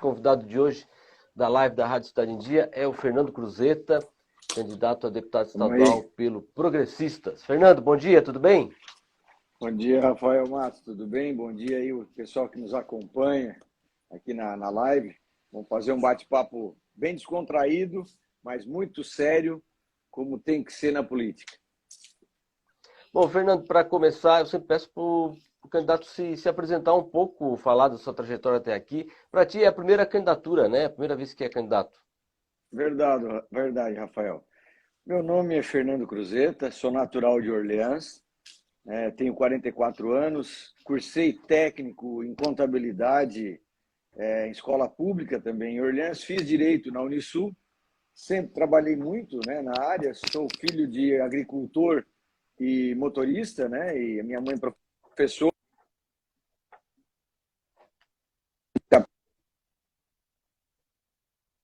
Convidado de hoje da live da Rádio Cidade em Dia é o Fernando Cruzeta, candidato a deputado estadual pelo Progressistas. Fernando, bom dia, tudo bem? Bom dia, Rafael Matos, tudo bem? Bom dia aí o pessoal que nos acompanha aqui na live. Vamos fazer um bate-papo bem descontraído, mas muito sério, como tem que ser na política. Bom, Fernando, para começar, eu sempre peço para o candidato se apresentar um pouco, falar da sua trajetória até aqui. Para ti é a primeira candidatura, né? A primeira vez que é candidato. Verdade, Rafael. Meu nome é Fernando Cruzeta, sou natural de Orleans, tenho 44 anos, cursei técnico em contabilidade em escola pública também em Orleans, fiz direito na Unisul, sempre trabalhei muito, né, na área, sou filho de agricultor e motorista, né, e a minha mãe professora.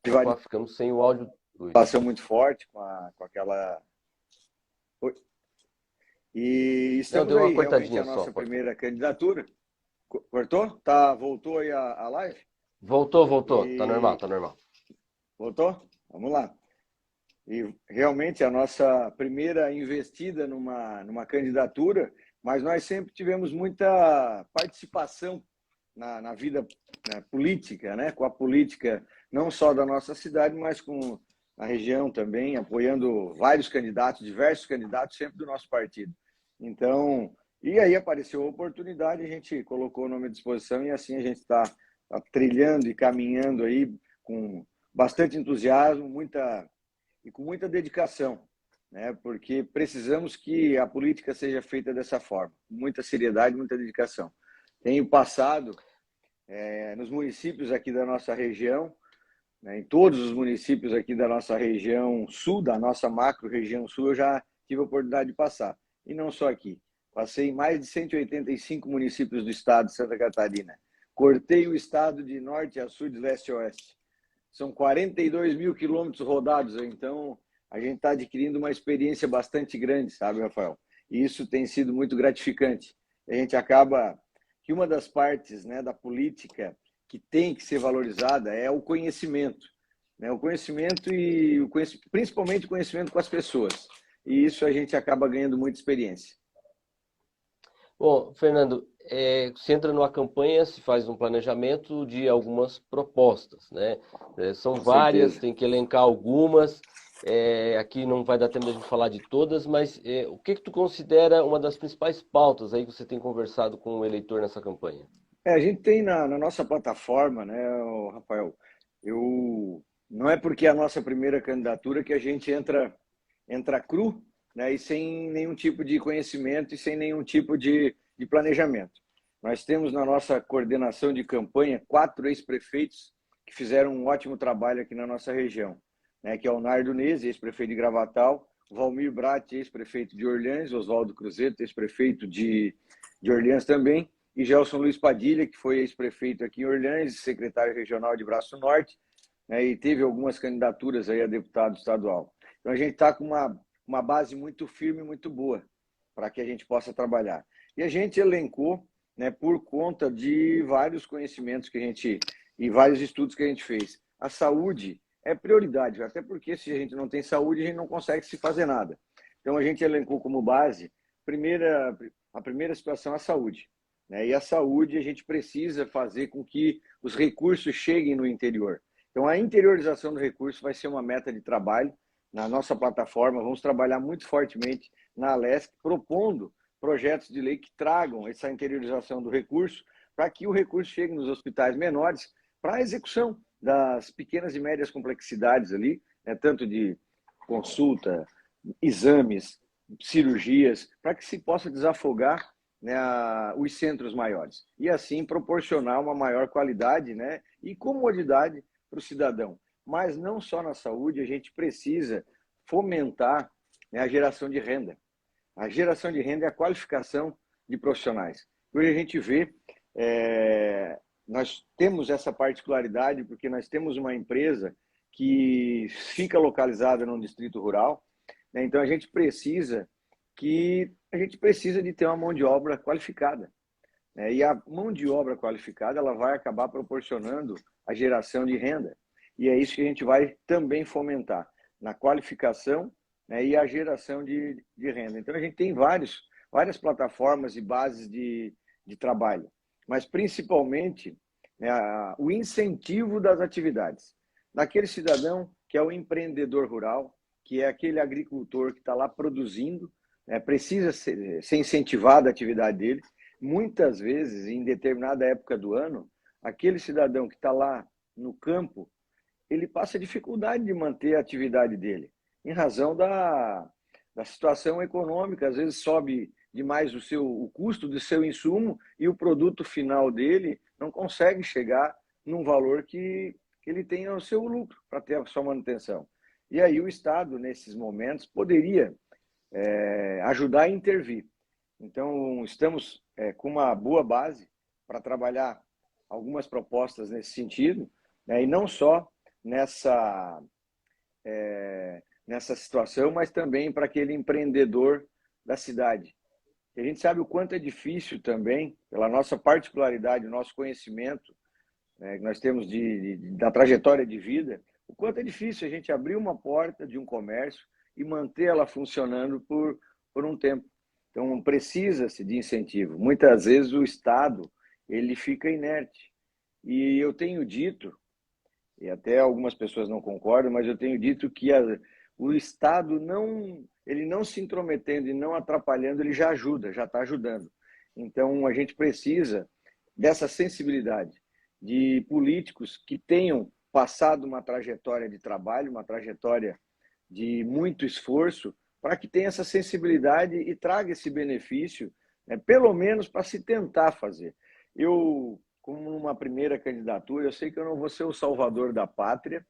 Opa, ficamos sem o áudio. Relação muito forte com aquela... E estamos Não, deu uma aí, realmente cortadinha a nossa só. primeira candidatura. Cortou? Voltou aí a live? Voltou. Tá normal. Voltou? Vamos lá. E realmente a nossa primeira investida numa candidatura, mas nós sempre tivemos muita participação na vida política, né? Com a política não só da nossa cidade, mas com a região também, apoiando vários candidatos, diversos candidatos, sempre do nosso partido. Então, e aí apareceu a oportunidade, a gente colocou o nome à disposição e assim a gente está trilhando e caminhando aí com bastante entusiasmo, com muita dedicação, né? Porque precisamos que a política seja feita dessa forma, com muita seriedade, muita dedicação. Tenho passado nos municípios aqui da nossa região, né, em todos os municípios aqui da nossa região sul, da nossa macro região sul, eu já tive a oportunidade de passar. E não só aqui. Passei em mais de 185 municípios do estado de Santa Catarina. Cortei o estado de norte a sul, de leste a oeste. São 42 mil quilômetros rodados, então a gente está adquirindo uma experiência bastante grande, sabe, Rafael? E isso tem sido muito gratificante. A gente acaba que uma das partes, né, da política que tem que ser valorizada é o conhecimento, né? O conhecimento principalmente o conhecimento com as pessoas. E isso a gente acaba ganhando muita experiência. Bom, Fernando, você entra numa campanha, se faz um planejamento de algumas propostas, né? São Com várias, certeza. tem que elencar algumas. Aqui não vai dar tempo de a gente falar de todas, mas o que tu considera uma das principais pautas aí que você tem conversado com o eleitor nessa campanha? A gente tem na nossa plataforma, né, Rafael, não é porque é a nossa primeira candidatura que a gente entra cru, né, e sem nenhum tipo de conhecimento e sem nenhum tipo de planejamento. Nós temos na nossa coordenação de campanha 4 ex-prefeitos que fizeram um ótimo trabalho aqui na nossa região, né, que é o Nardo Nese, ex-prefeito de Gravatal, Valmir Brat, ex-prefeito de Orleans, Oswaldo Cruzeta, ex-prefeito de Orleans também, e Gelson Luiz Padilha, que foi ex-prefeito aqui em Orleans, secretário regional de Braço Norte, né, e teve algumas candidaturas aí a deputado estadual. Então a gente está com uma base muito firme, muito boa, para que a gente possa trabalhar. E a gente elencou, né, por conta de vários conhecimentos que a gente e vários estudos que a gente fez. A saúde é prioridade, até porque se a gente não tem saúde, a gente não consegue se fazer nada. Então a gente elencou como base a primeira situação a saúde, né? E a saúde a gente precisa fazer com que os recursos cheguem no interior. Então a interiorização do recurso vai ser uma meta de trabalho na nossa plataforma. Vamos trabalhar muito fortemente na Alesc, propondo projetos de lei que tragam essa interiorização do recurso para que o recurso chegue nos hospitais menores para a execução das pequenas e médias complexidades ali, né, tanto de consulta, exames, cirurgias, para que se possa desafogar, né, os centros maiores e assim proporcionar uma maior qualidade, né, e comodidade para o cidadão. Mas não só na saúde, a gente precisa fomentar, né, a geração de renda. A geração de renda é a qualificação de profissionais. Hoje a gente vê, nós temos essa particularidade porque nós temos uma empresa que fica localizada num distrito rural, né? Então a gente precisa de ter uma mão de obra qualificada, né? E a mão de obra qualificada ela vai acabar proporcionando a geração de renda. E é isso que a gente vai também fomentar, na qualificação, né, e a geração de renda. Então, a gente tem várias plataformas e bases de trabalho, mas principalmente, né, o incentivo das atividades. Daquele cidadão que é o empreendedor rural, que é aquele agricultor que está lá produzindo, né, precisa ser incentivada a atividade dele. Muitas vezes, em determinada época do ano, aquele cidadão que está lá no campo, ele passa dificuldade de manter a atividade dele, em razão da situação econômica. Às vezes sobe demais o custo do seu insumo e o produto final dele não consegue chegar num valor que ele tenha o seu lucro para ter a sua manutenção. E aí o Estado, nesses momentos, poderia ajudar a intervir. Então, estamos com uma boa base para trabalhar algumas propostas nesse sentido, né, e não só nessa situação, mas também para aquele empreendedor da cidade. E a gente sabe o quanto é difícil também, pela nossa particularidade, o nosso conhecimento, né, que nós temos da trajetória de vida, o quanto é difícil a gente abrir uma porta de um comércio e manter ela funcionando por um tempo. Então, precisa-se de incentivo. Muitas vezes o Estado ele fica inerte. E eu tenho dito, e até algumas pessoas não concordam, mas eu tenho dito que o Estado ele não se intrometendo e não atrapalhando, ele já ajuda, já está ajudando. Então, a gente precisa dessa sensibilidade de políticos que tenham passado uma trajetória de trabalho, uma trajetória de muito esforço, para que tenha essa sensibilidade e traga esse benefício, né, pelo menos para se tentar fazer. Eu, como numa primeira candidatura, eu sei que eu não vou ser o salvador da pátria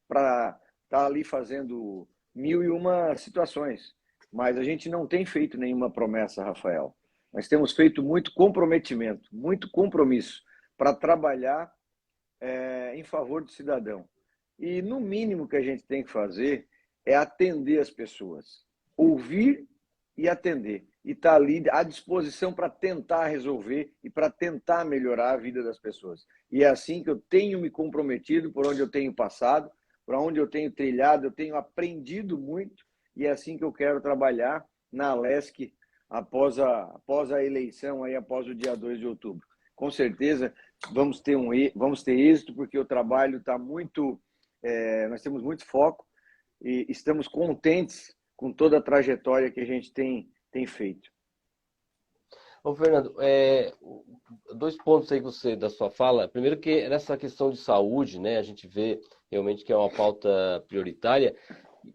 para estar ali fazendo 1001 situações, mas a gente não tem feito nenhuma promessa, Rafael. Nós temos feito muito comprometimento, muito compromisso para trabalhar em favor do cidadão. E no mínimo que a gente tem que fazer é atender as pessoas, ouvir e atender, e estar ali à disposição para tentar resolver e para tentar melhorar a vida das pessoas. E é assim que eu tenho me comprometido, por onde eu tenho passado, por onde eu tenho trilhado, eu tenho aprendido muito, e é assim que eu quero trabalhar na Alesc após a eleição, aí, após o dia 2 de outubro. Com certeza vamos ter êxito, porque o trabalho está muito... nós temos muito foco e estamos contentes com toda a trajetória que a gente tem feito. Ô, Fernando, dois pontos aí da sua fala. Primeiro que nessa questão de saúde, né, a gente vê realmente que é uma pauta prioritária,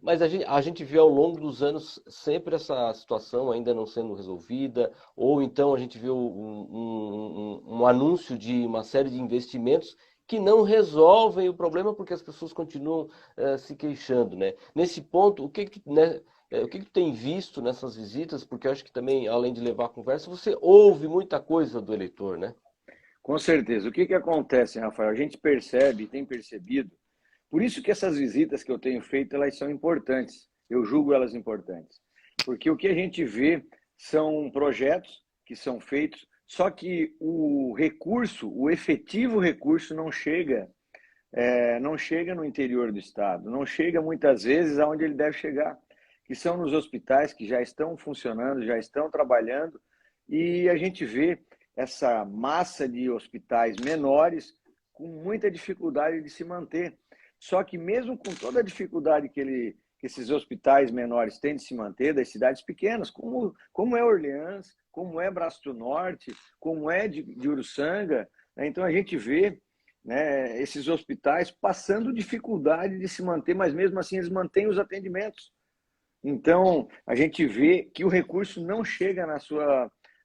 mas a gente vê ao longo dos anos sempre essa situação ainda não sendo resolvida, ou então a gente vê um anúncio de uma série de investimentos que não resolvem o problema porque as pessoas continuam se queixando, né? Nesse ponto, o que tu tem visto nessas visitas? Porque eu acho que também, além de levar a conversa, você ouve muita coisa do eleitor, né? Com certeza. O que acontece, Rafael? A gente percebe, tem percebido, por isso que essas visitas que eu tenho feito, elas são importantes. Eu julgo elas importantes. Porque o que a gente vê são projetos que são feitos, só que o recurso, o efetivo recurso não chega no interior do estado, não chega muitas vezes aonde ele deve chegar, que são nos hospitais que já estão funcionando, já estão trabalhando, e a gente vê essa massa de hospitais menores com muita dificuldade de se manter. Só que mesmo com toda a dificuldade que esses hospitais menores têm de se manter, das cidades pequenas, como é Orleans, como é Braço do Norte, como é de Uruçanga, né? Então a gente vê, né, esses hospitais passando dificuldade de se manter, mas mesmo assim eles mantêm os atendimentos. Então a gente vê que o recurso não chega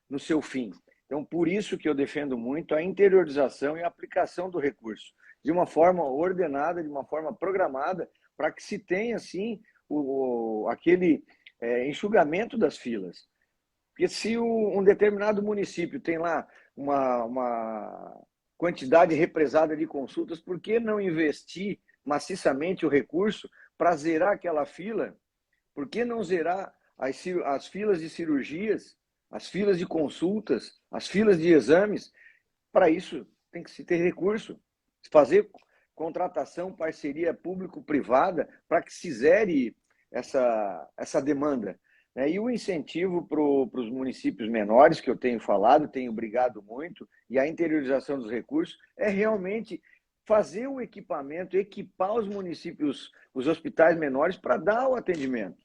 no seu fim. Então por isso que eu defendo muito a interiorização e a aplicação do recurso de uma forma ordenada, de uma forma programada, para que se tenha assim aquele enxugamento das filas. Porque se um determinado município tem lá uma quantidade represada de consultas, por que não investir maciçamente o recurso para zerar aquela fila? Por que não zerar as filas de cirurgias, as filas de consultas, as filas de exames? Para isso tem que se ter recurso. fazer contratação, parceria público-privada para que se zere essa demanda. E o incentivo para os municípios menores, que eu tenho falado, tenho brigado muito, e a interiorização dos recursos, é realmente fazer o equipamento, equipar os municípios, os hospitais menores para dar o atendimento.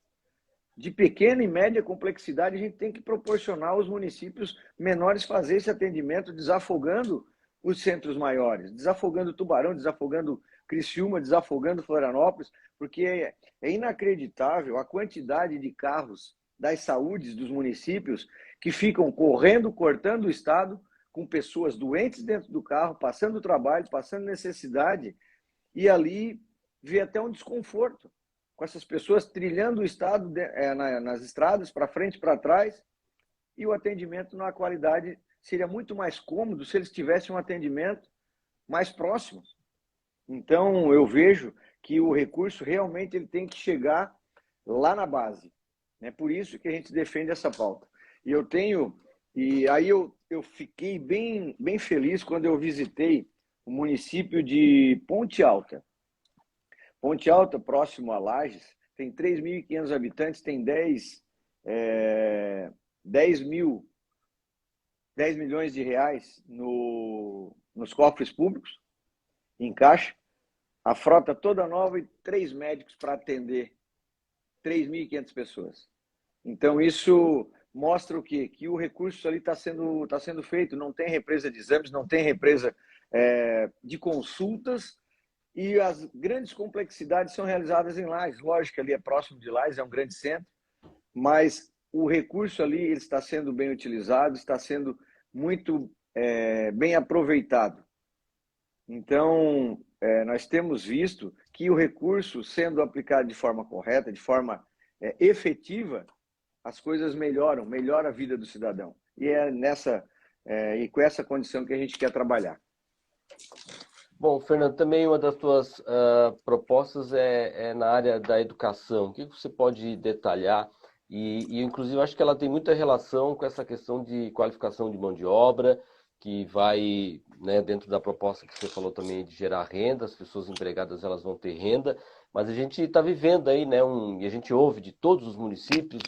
De pequena e média complexidade, a gente tem que proporcionar aos municípios menores fazer esse atendimento, desafogando os centros maiores, desafogando Tubarão, desafogando Criciúma, desafogando Florianópolis, porque é inacreditável a quantidade de carros das saúdes dos municípios que ficam correndo, cortando o estado, com pessoas doentes dentro do carro, passando trabalho, passando necessidade, e ali vê até um desconforto, com essas pessoas trilhando o estado nas estradas, para frente e para trás, e o atendimento na qualidade seria muito mais cômodo se eles tivessem um atendimento mais próximo. Então, eu vejo que o recurso realmente ele tem que chegar lá na base. É por isso que a gente defende essa pauta. E aí eu fiquei bem feliz quando eu visitei o município de Ponte Alta. Ponte Alta, próximo a Lages, tem 3.500 habitantes, tem 10 milhões de reais nos cofres públicos, em caixa, a frota toda nova e 3 médicos para atender 3.500 pessoas. Então, isso mostra o quê? Que o recurso ali está sendo feito, não tem represa de exames, não tem represa de consultas, e as grandes complexidades são realizadas em Lages. Lógico que ali é próximo de Lages, é um grande centro, mas o recurso ali ele está sendo bem utilizado, está sendo muito bem aproveitado. Então, nós temos visto que o recurso, sendo aplicado de forma correta, de forma efetiva, as coisas melhora a vida do cidadão. E e com essa condição que a gente quer trabalhar. Bom, Fernando, também uma das tuas propostas é na área da educação. O que você pode detalhar? E inclusive, acho que ela tem muita relação com essa questão de qualificação de mão de obra, que vai, né, dentro da proposta que você falou também de gerar renda, as pessoas empregadas elas vão ter renda, mas a gente está vivendo aí, né, e a gente ouve de todos os municípios,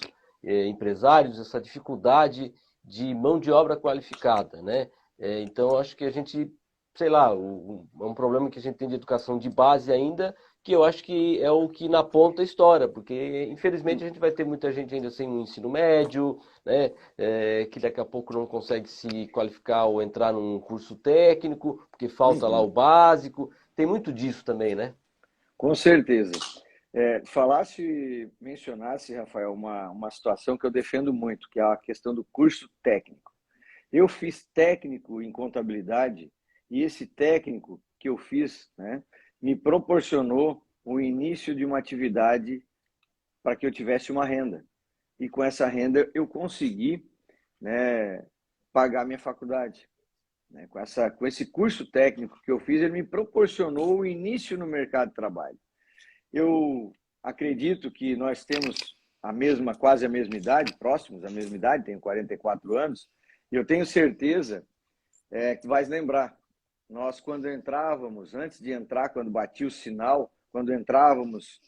empresários, essa dificuldade de mão de obra qualificada, né? Então, acho que a gente, sei lá, é um problema que a gente tem de educação de base ainda, que eu acho que é o que na ponta estoura, porque infelizmente a gente vai ter muita gente ainda sem um ensino médio, né, que daqui a pouco não consegue se qualificar ou entrar num curso técnico, porque falta lá o básico. Tem muito disso também, né? Com certeza. Mencionasse, Rafael, uma situação que eu defendo muito, que é a questão do curso técnico. Eu fiz técnico em contabilidade e esse técnico que eu fiz, né, me proporcionou o início de uma atividade para que eu tivesse uma renda. E com essa renda eu consegui, né, pagar minha faculdade. Né? Com esse curso técnico que eu fiz, ele me proporcionou o início no mercado de trabalho. Eu acredito que nós temos quase a mesma idade, próximos à mesma idade, tenho 44 anos, e eu tenho certeza que tu vais lembrar. Nós, quando entrávamos, antes de entrar, quando batia o sinal, quando entrávamos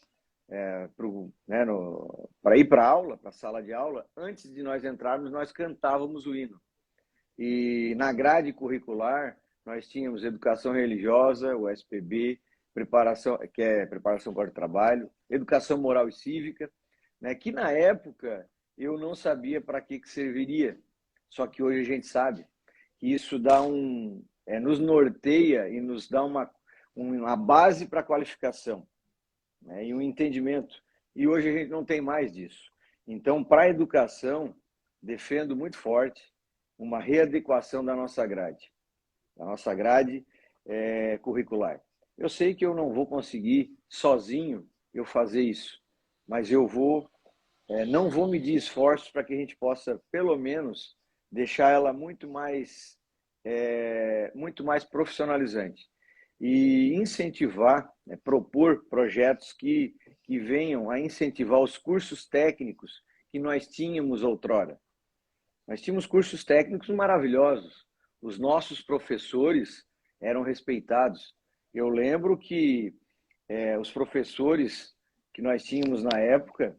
para ir para a aula, para a sala de aula, antes de nós entrarmos, nós cantávamos o hino. E na grade curricular, nós tínhamos educação religiosa, o SPB, preparação para o trabalho, educação moral e cívica, né, que na época eu não sabia para que serviria. Só que hoje a gente sabe que isso dá nos norteia e nos dá uma base para a qualificação, né, e um entendimento. E hoje a gente não tem mais disso. Então, para a educação, defendo muito forte uma readequação da nossa grade curricular. Eu sei que eu não vou conseguir sozinho eu fazer isso, mas eu não vou medir esforços para que a gente possa, pelo menos, deixar ela muito mais profissionalizante e incentivar, né, propor projetos que venham a incentivar os cursos técnicos que nós tínhamos outrora. Nós tínhamos cursos técnicos maravilhosos. Os nossos professores eram respeitados. Eu lembro que os professores que nós tínhamos na época,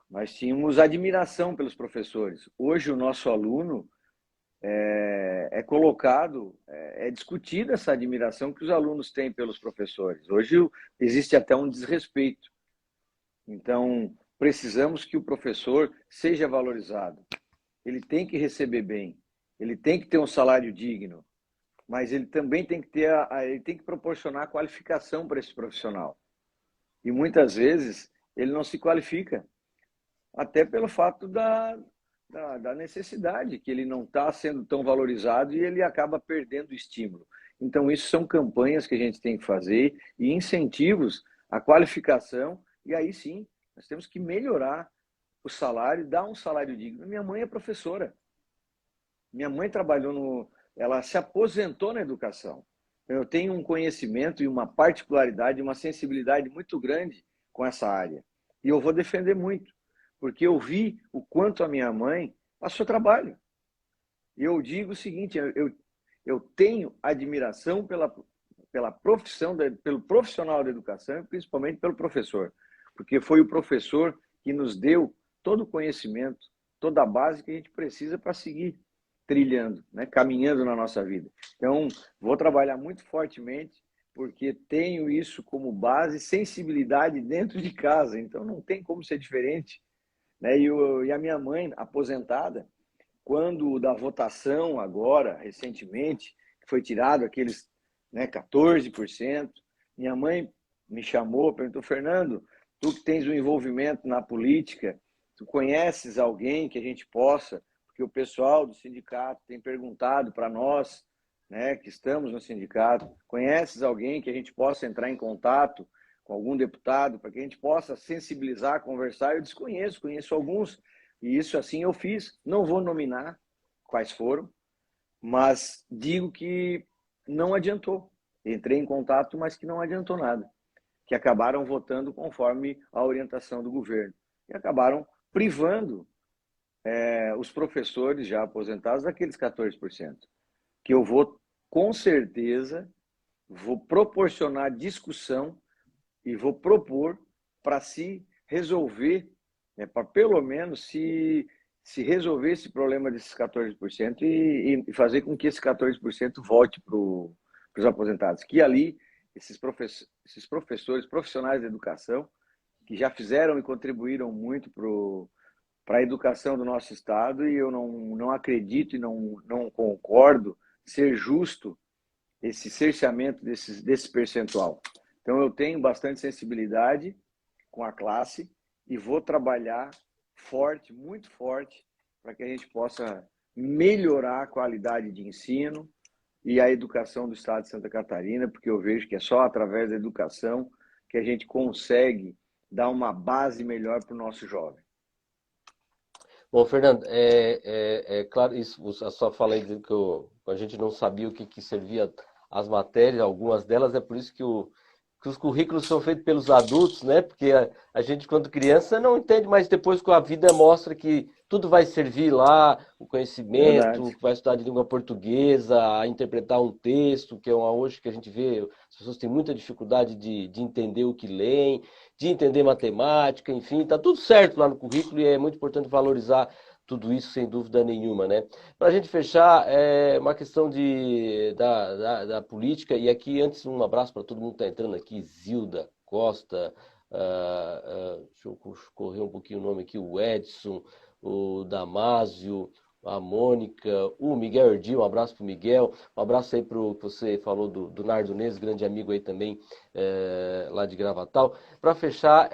nós tínhamos admiração pelos professores. Hoje o nosso aluno colocado, é discutida essa admiração que os alunos têm pelos professores. Hoje existe até um desrespeito. Então, precisamos que o professor seja valorizado. Ele tem que receber bem, ele tem que ter um salário digno, mas ele também tem que ter ele tem que proporcionar qualificação para esse profissional. E muitas vezes ele não se qualifica, até pelo fato da necessidade, que ele não está sendo tão valorizado e ele acaba perdendo o estímulo. Então, isso são campanhas que a gente tem que fazer e incentivos à qualificação, e aí sim, nós temos que melhorar o salário, dar um salário digno. Minha mãe é professora. Minha mãe ela se aposentou na educação. Eu tenho um conhecimento e uma particularidade, uma sensibilidade muito grande com essa área. E eu vou defender muito, porque eu vi o quanto a minha mãe passou trabalho. E eu digo o seguinte, eu tenho admiração pela profissão, pelo profissional da educação, e principalmente pelo professor, porque foi o professor que nos deu todo o conhecimento, toda a base que a gente precisa para seguir trilhando, né, caminhando na nossa vida. Então, vou trabalhar muito fortemente, porque tenho isso como base, sensibilidade dentro de casa, então não tem como ser diferente. Né? E a minha mãe, aposentada, quando da votação agora, recentemente, foi tirado aqueles 14%, minha mãe me chamou, perguntou, Fernando, tu que tens um envolvimento na política, tu conheces alguém que a gente possa, porque o pessoal do sindicato tem perguntado para nós, né, que estamos no sindicato, conheces alguém que a gente possa entrar em contato com algum deputado, para que a gente possa sensibilizar, conversar? Eu desconheço, conheço alguns, e isso assim eu fiz. Não vou nominar quais foram, mas digo que não adiantou. Entrei em contato, mas que não adiantou nada. Que acabaram votando conforme a orientação do governo. E acabaram privando os professores já aposentados daqueles 14%. Que eu vou, com certeza, vou proporcionar discussão e vou propor para se resolver, para pelo menos se resolver esse problema desses 14% e fazer com que esse 14% volte para os aposentados. Que ali, esses professores profissionais da educação, que já fizeram e contribuíram muito para a educação do nosso Estado, e eu não acredito e não concordo ser justo esse cerceamento desse percentual. Então, eu tenho bastante sensibilidade com a classe e vou trabalhar forte, muito forte, para que a gente possa melhorar a qualidade de ensino e a educação do Estado de Santa Catarina, porque eu vejo que é só através da educação que a gente consegue dar uma base melhor para o nosso jovem. Bom, Fernando, claro, isso, a sua fala aí dizendo que a gente não sabia o que servia as matérias, algumas delas, é por isso que os currículos são feitos pelos adultos, né? Porque a gente, quando criança, não entende, mas depois com a vida mostra que tudo vai servir lá, o conhecimento, Verdade. vai estudar de língua portuguesa, a interpretar um texto, que é hoje que a gente vê, as pessoas têm muita dificuldade de entender o que leem, de entender matemática, enfim, está tudo certo lá no currículo e é muito importante valorizar tudo isso, sem dúvida nenhuma, né? Para a gente fechar, uma questão da política, e aqui antes um abraço para todo mundo que está entrando aqui, Zilda Costa, deixa eu correr um pouquinho o nome aqui, o Edson, o Damásio, a Mônica, o Miguel Erdi, um abraço para o Miguel, um abraço aí para o que você falou do Nardo Neves, grande amigo aí também, lá de Gravatal. Para fechar,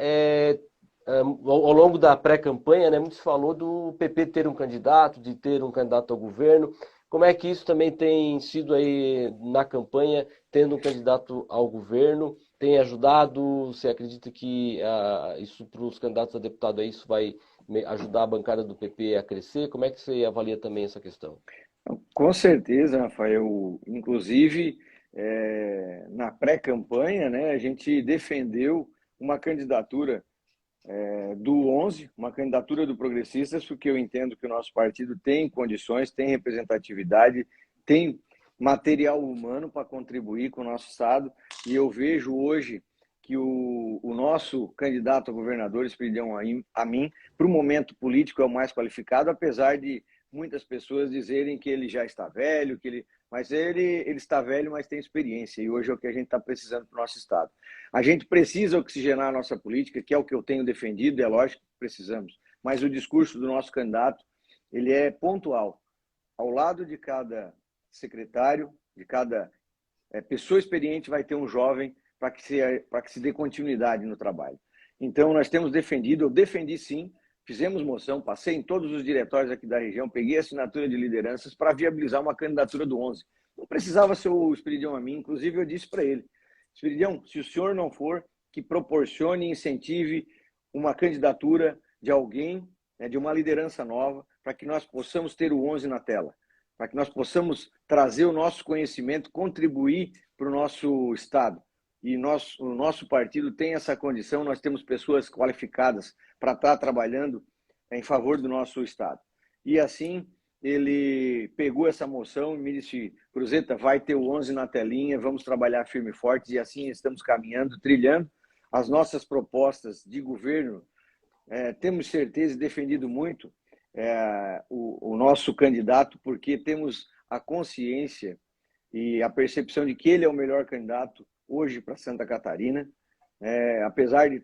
ao longo da pré-campanha, né, muito se falou do PP ter um candidato, de ter um candidato ao governo. Como é que isso também tem sido aí na campanha, tendo um candidato ao governo? Tem ajudado? Você acredita que isso para os candidatos a deputado aí, isso vai ajudar a bancada do PP a crescer? Como é que você avalia também essa questão? Com certeza, Rafael. Inclusive, na pré-campanha, né, a gente defendeu uma candidatura do 11, uma candidatura do Progressistas, porque eu entendo que o nosso partido tem condições, tem representatividade, tem material humano para contribuir com o nosso Estado. E eu vejo hoje que o nosso candidato a governador, Esperidião Amin, para o momento político é o mais qualificado, apesar de muitas pessoas dizerem que ele já está velho, mas ele está velho, mas tem experiência, e hoje é o que a gente está precisando para o nosso Estado. A gente precisa oxigenar a nossa política, que é o que eu tenho defendido, é lógico que precisamos, mas o discurso do nosso candidato, ele é pontual. Ao lado de cada secretário, de cada pessoa experiente, vai ter um jovem para que se dê continuidade no trabalho. Então, nós temos defendido, eu defendi sim, fizemos moção, passei em todos os diretórios aqui da região, peguei a assinatura de lideranças para viabilizar uma candidatura do 11. Não precisava ser o Esperidião Amin, inclusive eu disse para ele, Esperidião, se o senhor não for, que proporcione e incentive uma candidatura de alguém, de uma liderança nova, para que nós possamos ter o 11 na tela, para que nós possamos trazer o nosso conhecimento, contribuir para o nosso Estado. E o nosso partido tem essa condição, nós temos pessoas qualificadas para estar trabalhando em favor do nosso Estado. E assim, ele pegou essa moção e me disse, Cruzeta, vai ter o 11 na telinha, vamos trabalhar firme e forte, e assim estamos caminhando, trilhando as nossas propostas de governo. Temos certeza e defendido muito o nosso candidato, porque temos a consciência e a percepção de que ele é o melhor candidato hoje para Santa Catarina, apesar de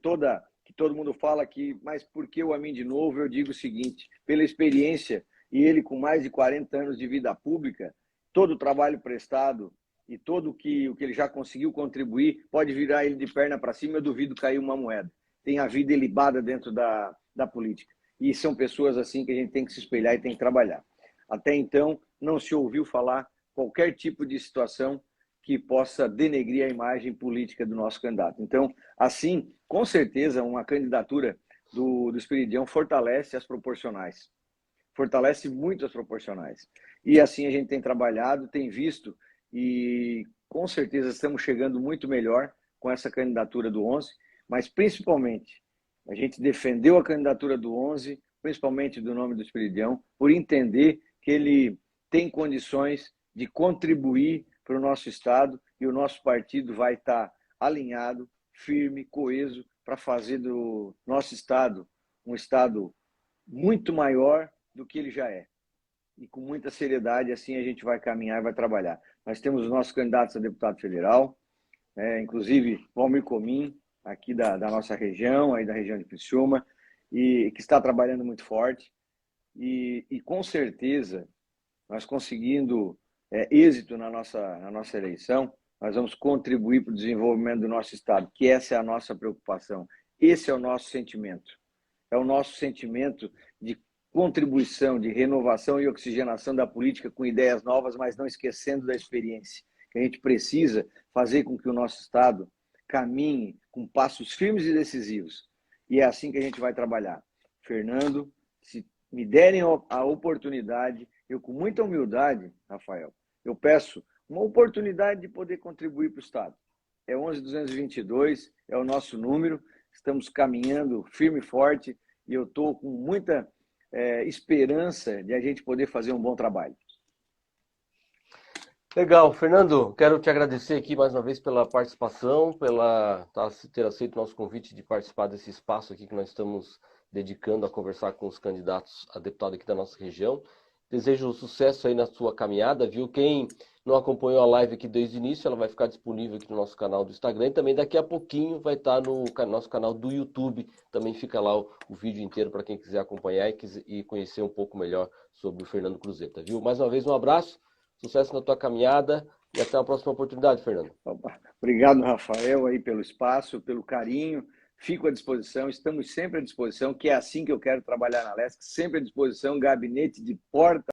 que todo mundo fala que, mas por que o Amin de novo? Eu digo o seguinte, pela experiência, e ele com mais de 40 anos de vida pública, todo o trabalho prestado e todo o que ele já conseguiu contribuir, pode virar ele de perna para cima, eu duvido cair uma moeda. Tem a vida ilibada dentro da política. E são pessoas assim que a gente tem que se espelhar e tem que trabalhar. Até então, não se ouviu falar qualquer tipo de situação que possa denegrir a imagem política do nosso candidato. Então, assim, com certeza, uma candidatura do Esperidião fortalece as proporcionais. Fortalece muito as proporcionais. E assim a gente tem trabalhado, tem visto, e com certeza estamos chegando muito melhor com essa candidatura do 11, mas principalmente, a gente defendeu a candidatura do 11, principalmente do nome do Esperidião, por entender que ele tem condições de contribuir para o nosso Estado e o nosso partido vai estar alinhado, firme, coeso, para fazer do nosso Estado um Estado muito maior do que ele já é. E com muita seriedade, assim a gente vai caminhar e vai trabalhar. Nós temos os nossos candidatos a deputado federal, inclusive Valmir Comim, aqui da nossa região, aí da região de Criciúma, e que está trabalhando muito forte. E com certeza, nós conseguindo êxito na nossa eleição, nós vamos contribuir para o desenvolvimento do nosso Estado, que essa é a nossa preocupação. Esse é o nosso sentimento. É o nosso sentimento de contribuição, de renovação e oxigenação da política com ideias novas, mas não esquecendo da experiência. Que a gente precisa fazer com que o nosso Estado caminhe com passos firmes e decisivos. E é assim que a gente vai trabalhar. Fernando, se me derem a oportunidade, eu com muita humildade, Rafael, eu peço uma oportunidade de poder contribuir para o Estado. É 11.222, é o nosso número, estamos caminhando firme e forte e eu estou com muita esperança de a gente poder fazer um bom trabalho. Legal, Fernando, quero te agradecer aqui mais uma vez pela participação, ter aceito o nosso convite de participar desse espaço aqui que nós estamos dedicando a conversar com os candidatos a deputado aqui da nossa região. Desejo sucesso aí na sua caminhada, viu? Quem não acompanhou a live aqui desde o início, ela vai ficar disponível aqui no nosso canal do Instagram e também daqui a pouquinho vai estar no nosso canal do YouTube. Também fica lá o vídeo inteiro para quem quiser acompanhar e conhecer um pouco melhor sobre o Fernando Cruzeta, viu? Mais uma vez, um abraço, sucesso na tua caminhada e até a próxima oportunidade, Fernando. Obrigado, Rafael, aí pelo espaço, pelo carinho. Fico à disposição, estamos sempre à disposição, que é assim que eu quero trabalhar na LESC, sempre à disposição, gabinete de porta